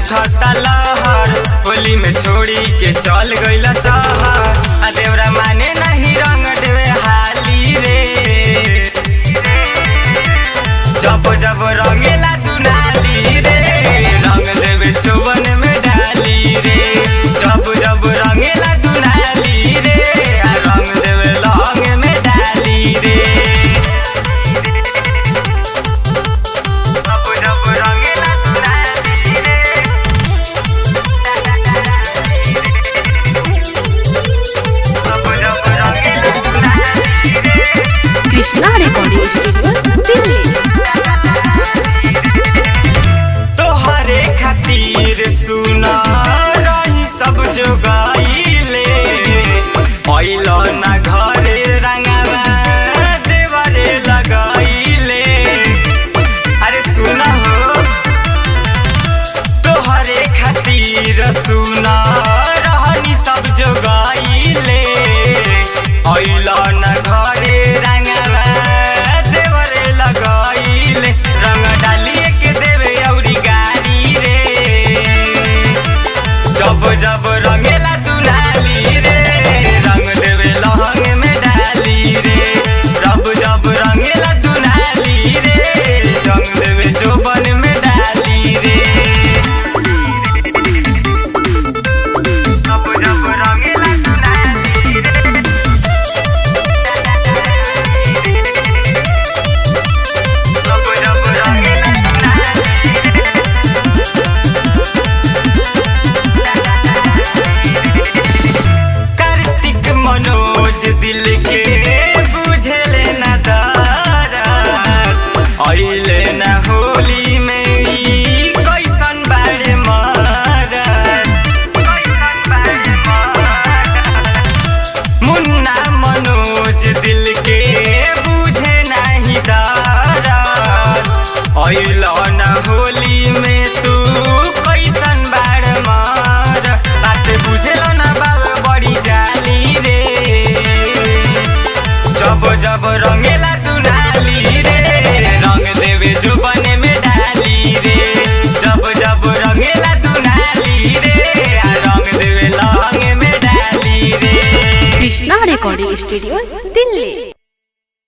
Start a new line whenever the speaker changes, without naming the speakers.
उठता लहर, होली में छोड़ी के चल गइल शहर। आ देवरा माने नहीं रंग देवे हाली रे, जब जब रंगेला दुनाली रे, रंग देवे चौवन में डाली रे। जब जब रंगेला दुनाली रे, आ रंग देवे लौंग में डाली रे। जब जब रंगेला दुनाली रे, जब जब रंगेला दुनाली रे।
Krishna recording studio Delhi.
तोहरे खातिर सुना रही सब जोगाइले, अइल ना घरे रंगावा देवरे लगाइले। अरे सुना हो, तोहरे खातिर सुना रहनी सब जोगाइले, अइल ना घरे रंगावा देवरे लगाइले। रंग डालिए के देवे औरी गाड़ी रे, जब जब रंगेला दुनाली रे, रंग देवे लहंग में डाली रे। जब जब रंगेला दुनाली रे, रंग देवे चौबन में डाली रे। जब जब रंगेला दुनाली रे, जब जब रंगेला दुनाली रे। कार्तिक मनोज दिल के बुझले न दरद, अइले न होली में ई कैसन बाड़े मरद। मुन्ना मनोज दिल के बुझे नहीं दरद, अइल न होली में तू कैसन बाड़ मर। बात बुझल न बाबा बड़ी जाली रे, जब जब रंगेला दुनाली रे, रंग देवे जुबन में डाली रे। जब जब रंगेला दुनाली रे, आ रंग देवे लौंग में डाली रे।
Krishna recording studio Delhi.